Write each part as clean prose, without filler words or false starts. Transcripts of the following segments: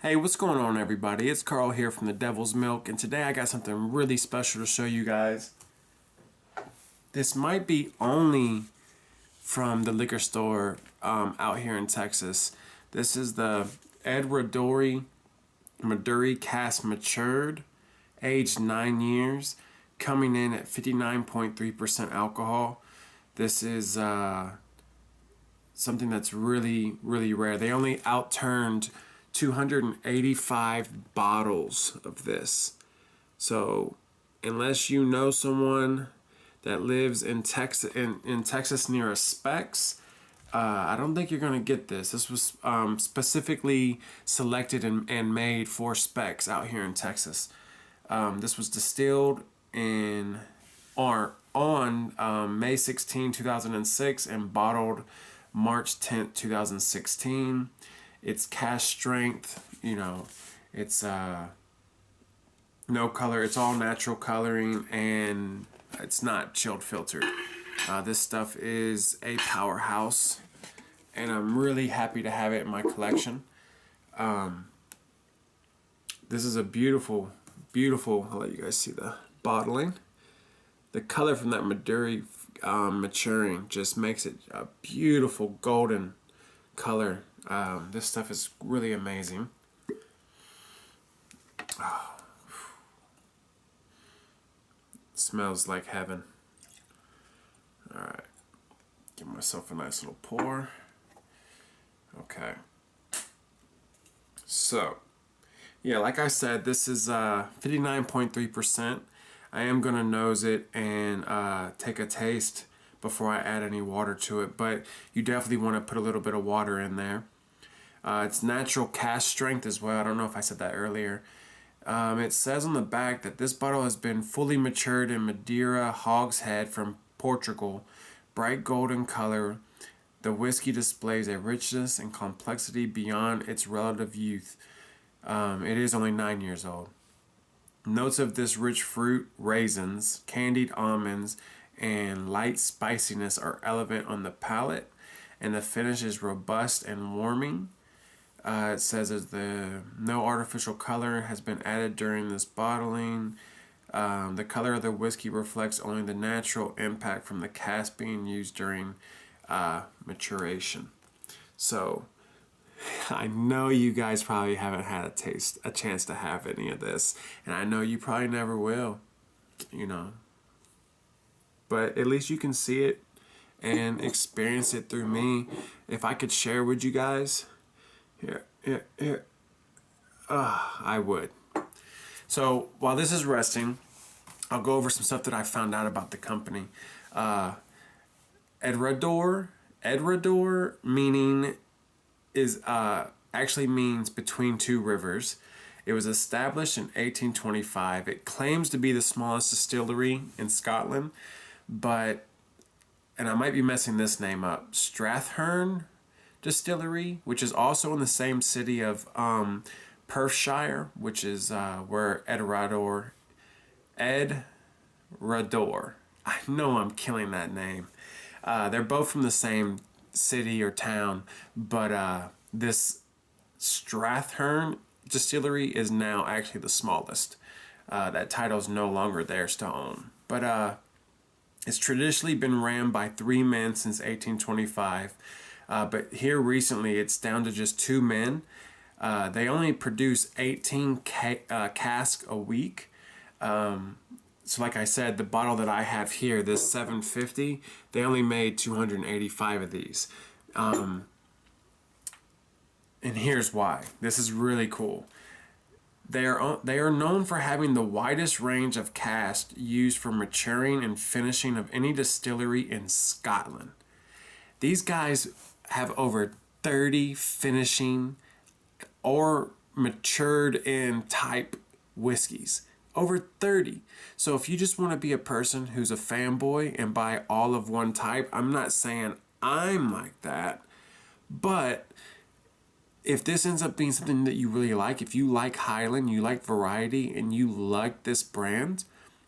Hey, what's going on, everybody? It's Carl here from the Devil's Milk, and today I got something really special to show you guys. This might be only from the liquor store out here in Texas. This is the Edradour Madeira Cask Matured, aged 9 years, coming in at 59.3% alcohol. This is something that's really, really rare. They only outturned 285 bottles of this. So unless you know someone that lives in Texas near a Specs, I don't think you're going to get this. This was specifically selected and made for Specs out here in Texas. This was distilled on May 16, 2006 and bottled March 10th, 2016. It's cask strength, it's no color. It's all natural coloring, and it's not chilled filtered. This stuff is a powerhouse, and I'm really happy to have it in my collection. This is a beautiful, I'll let you guys see the bottling. The color from that Madeira maturing just makes it a beautiful golden color. This stuff is really amazing. Oh, smells like heaven. Alright, give myself a nice little pour. Okay. So, yeah, like I said, this is 59.3%. I am going to nose it and take a taste before I add any water to it, but you definitely want to put a little bit of water in there. It's natural cask strength as well. I don't know if I said that earlier. It says on the back that this bottle has been fully matured in Madeira hogshead from Portugal. Bright golden color. The whiskey displays a richness and complexity beyond its relative youth. It is only 9 years old. Notes of this rich fruit, raisins, candied almonds, and light spiciness are evident on the palate, and the finish is robust and warming. It says that no artificial color has been added during this bottling. The color of the whiskey reflects only the natural impact from the cask being used during maturation. So I know you guys probably haven't had a chance to have any of this, and I know you probably never will, but at least you can see it and experience it through me. If I could share with you guys, here, I would. So while this is resting, I'll go over some stuff that I found out about the company. Edradour meaning is actually means between two rivers. It was established in 1825. It claims to be the smallest distillery in Scotland, but, and I might be messing this name up, Strathern Distillery, which is also in the same city of Perthshire, which is where Edradour. I know I'm killing that name. They're both from the same city or town, but this Strathern Distillery is now actually the smallest. That title's no longer theirs to own, but it's traditionally been ran by 3 men since 1825. But here recently it's down to just 2 men. They only produce 18 casks a week. So like I said, the bottle that I have here, this 750, they only made 285 of these. And here's why. This is really cool. They are known for having the widest range of cask used for maturing and finishing of any distillery in Scotland. These guys have over 30 finishing or matured in type whiskeys. Over 30. So if you just want to be a person who's a fanboy and buy all of one type, I'm not saying I'm like that, but if this ends up being something that you really like, if you like Highland, you like variety, and you like this brand,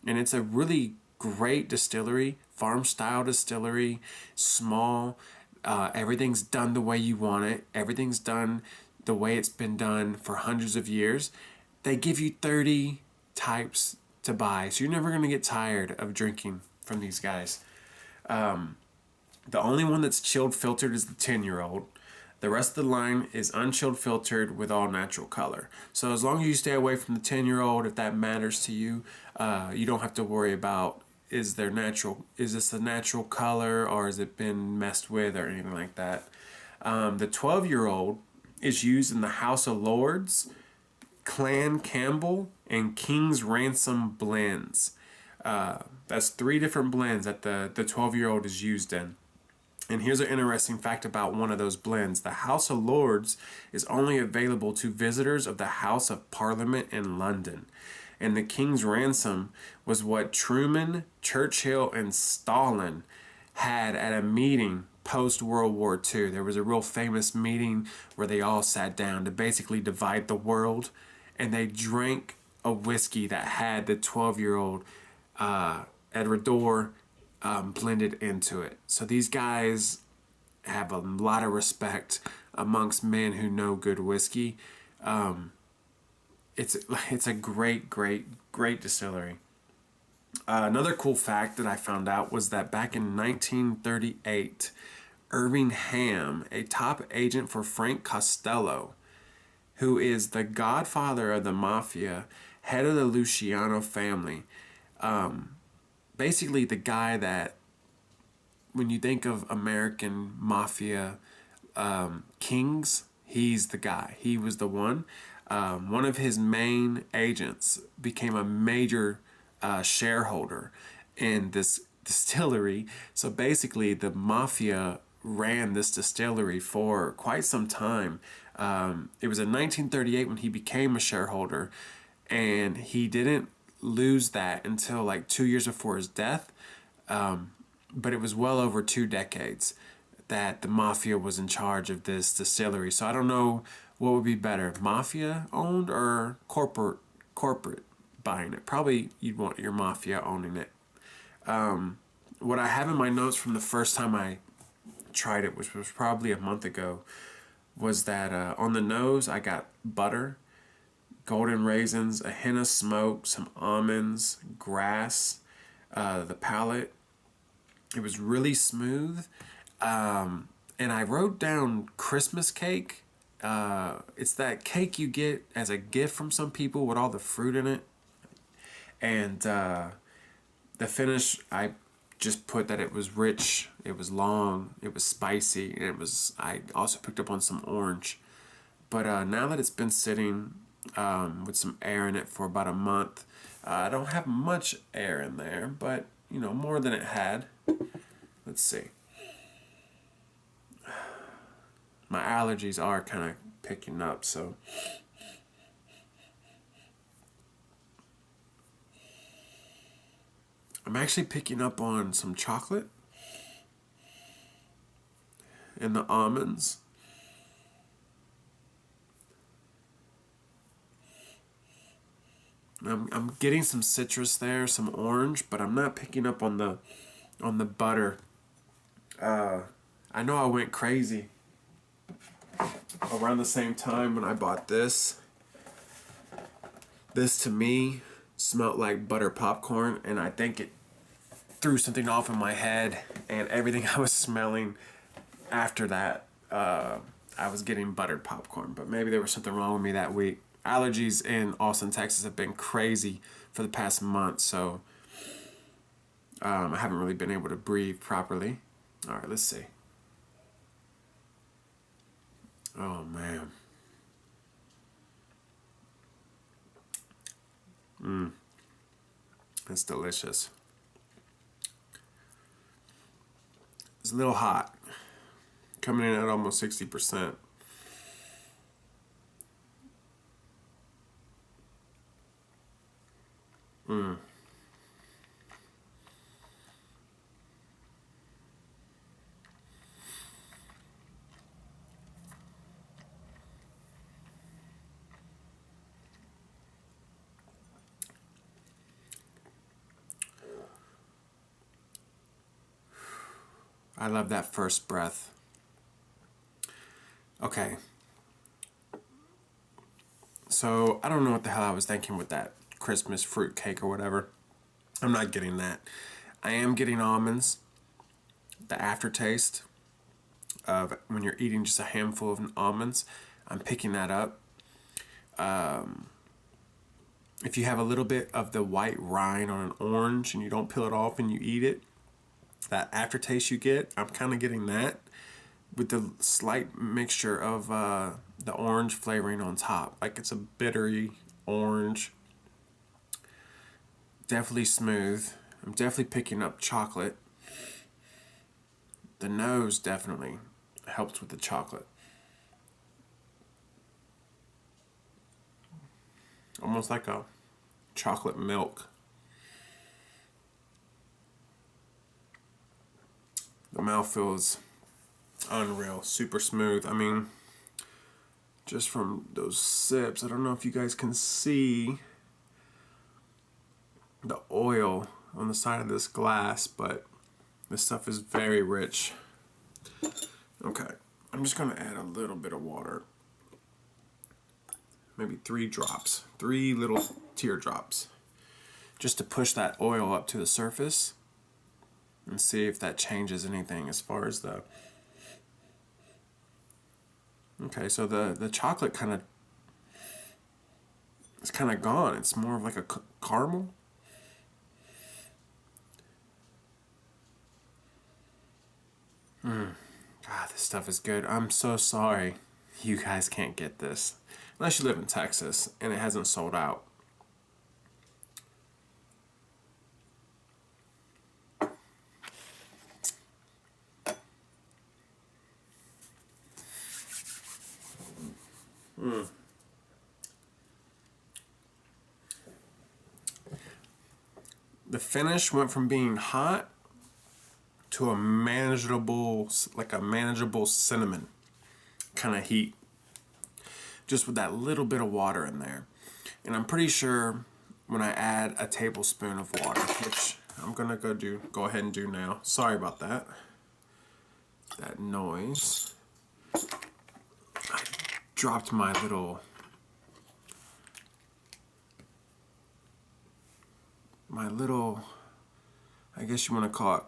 and it's a really great distillery, farm style distillery, small, everything's done the way you want it, everything's done the way it's been done for hundreds of years, they give you 30 types to buy. So you're never going to get tired of drinking from these guys. The only one that's chilled filtered is the 10-year-old. The rest of the line is unchilled filtered with all natural color. So as long as you stay away from the 10-year-old, if that matters to you, you don't have to worry about is this a natural color or has it been messed with or anything like that. The 12-year-old is used in the House of Lords, Clan Campbell, and King's Ransom blends. That's 3 different blends that the 12-year-old is used in. And here's an interesting fact about one of those blends. The House of Lords is only available to visitors of the House of Parliament in London. And the King's Ransom was what Truman, Churchill, and Stalin had at a meeting post-World War II. There was a real famous meeting where they all sat down to basically divide the world. And they drank a whiskey that had the 12-year-old Edradour blended into it. So these guys have a lot of respect amongst men who know good whiskey. It's a great distillery. Another cool fact that I found out was that back in 1938, Irving Ham, a top agent for Frank Costello, who is the godfather of the mafia, head of the Luciano family, basically the guy that, when you think of American mafia kings, he's the guy. He was the one. One of his main agents became a major shareholder in this distillery. So basically the mafia ran this distillery for quite some time. It was in 1938 when he became a shareholder, and he didn't lose that until like 2 years before his death. But it was well over 2 decades that the mafia was in charge of this distillery. So I don't know what would be better, mafia owned or corporate buying it. Probably you'd want your mafia owning it. What I have in my notes from the first time I tried it, which was probably a month ago, was that on the nose I got butter, golden raisins, a hint of smoke, some almonds, grass. The palate, it was really smooth. And I wrote down Christmas cake. It's that cake you get as a gift from some people with all the fruit in it. And the finish, I just put that it was rich, it was long, it was spicy, and I also picked up on some orange. But now that it's been sitting with some air in it for about a month, I don't have much air in there, but more than it had. Let's see. My allergies are kind of picking up, so I'm actually picking up on some chocolate and the almonds. I'm getting some citrus there, some orange, but I'm not picking up on the butter. I know I went crazy around the same time when I bought this. This to me smelled like butter popcorn, and I think it threw something off in my head, and everything I was smelling after that, I was getting buttered popcorn. But maybe there was something wrong with me that week. Allergies in Austin, Texas have been crazy for the past month, so I haven't really been able to breathe properly. All right, let's see. Oh, man. It's delicious. It's a little hot. Coming in at almost 60%. I love that first breath. Okay. So I don't know what the hell I was thinking with that Christmas fruit cake or whatever. I'm not getting that. I am getting almonds. The aftertaste of when you're eating just a handful of almonds, I'm picking that up. If you have a little bit of the white rind on an orange and you don't peel it off and you eat it, that aftertaste you get, I'm kind of getting that with the slight mixture of the orange flavoring on top. Like it's a bittery orange. Definitely smooth. I'm definitely picking up chocolate. The nose definitely helps with the chocolate. Almost like a chocolate milk. The mouthfeel is unreal, super smooth. I mean, just from those sips, I don't know if you guys can see the oil on the side of this glass, but this stuff is very rich. Okay, I'm just gonna add a little bit of water. Maybe 3 drops, 3 little teardrops, just to push that oil up to the surface and see if that changes anything as far as the... Okay, so the chocolate kind of, it's kind of gone. It's more of like a caramel. God, this stuff is good. I'm so sorry you guys can't get this. Unless you live in Texas and it hasn't sold out. The finish went from being hot to a manageable, like a manageable cinnamon kind of heat. Just with that little bit of water in there. And I'm pretty sure when I add a tablespoon of water, which I'm gonna go ahead and do now. Sorry about that. That noise. I dropped my little, I guess you want to call it,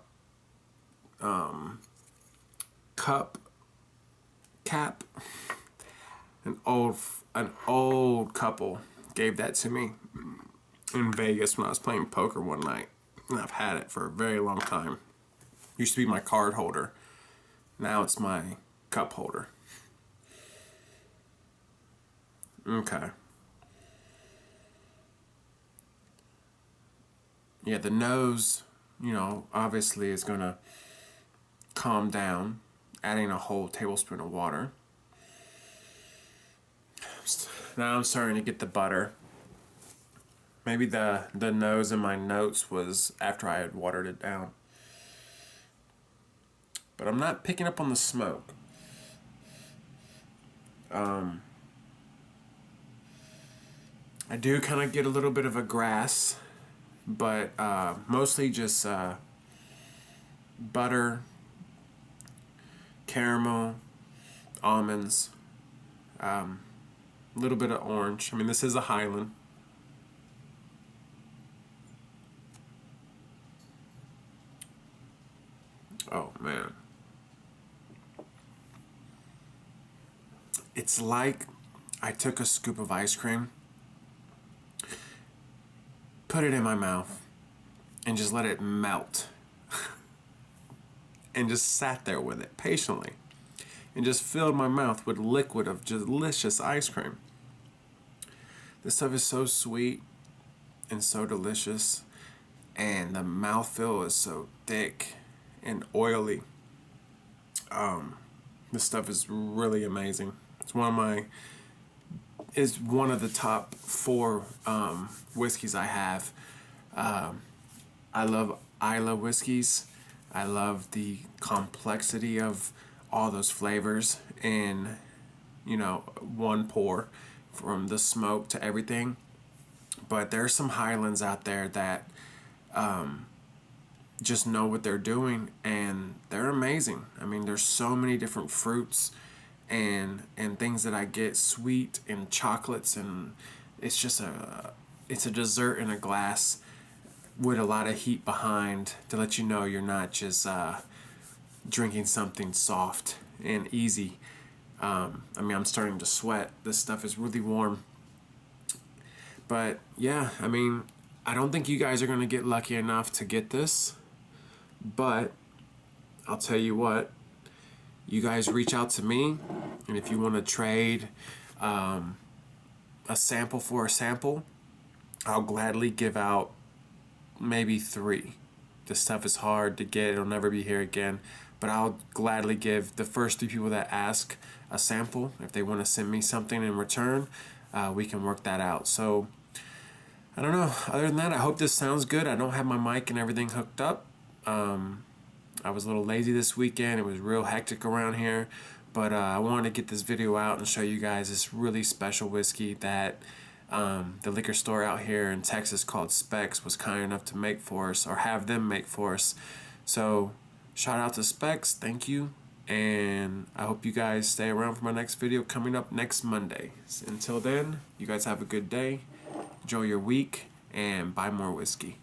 cup cap. An old couple gave that to me in Vegas when I was playing poker one night, and I've had it for a very long time. Used to be my card holder. Now it's my cup holder. Okay. Yeah, the nose, obviously is gonna calm down, adding a whole tablespoon of water. Now I'm starting to get the butter. Maybe the nose in my notes was after I had watered it down. But I'm not picking up on the smoke. I do kind of get a little bit of a grass, but mostly just butter, caramel, almonds, a little bit of orange. I mean, this is a Highland. Oh, man. It's like I took a scoop of ice cream, put it in my mouth, and just let it melt. And just sat there with it patiently. And just filled my mouth with liquid of delicious ice cream. This stuff is so sweet and so delicious. And the mouthfeel is so thick and oily. This stuff is really amazing. It's one of the top 4 whiskeys I have. I love whiskies. I love the complexity of all those flavors in, one pour, from the smoke to everything. But there's some Highlands out there that just know what they're doing, and they're amazing. I mean, there's so many different fruits and things that I get sweet and chocolates, and it's just it's a dessert in a glass with a lot of heat behind to let you know you're not just drinking something soft and easy. I mean, I'm starting to sweat. This stuff is really warm. But yeah, I mean, I don't think you guys are going to get lucky enough to get this. But I'll tell you what, you guys reach out to me, and if you want to trade a sample for a sample, I'll gladly give out maybe 3. This stuff is hard to get. It'll never be here again. But I'll gladly give the first 3 people that ask a sample. If they want to send me something in return, we can work that out. So, I don't know. Other than that, I hope this sounds good. I don't have my mic and everything hooked up. I was a little lazy this weekend. It was real hectic around here. But I wanted to get this video out and show you guys this really special whiskey that the liquor store out here in Texas called Specs was kind enough to make for us, or have them make for us. So shout out to Specs, thank you, and I hope you guys stay around for my next video coming up next Monday. Until then, you guys have a good day, enjoy your week, and buy more whiskey.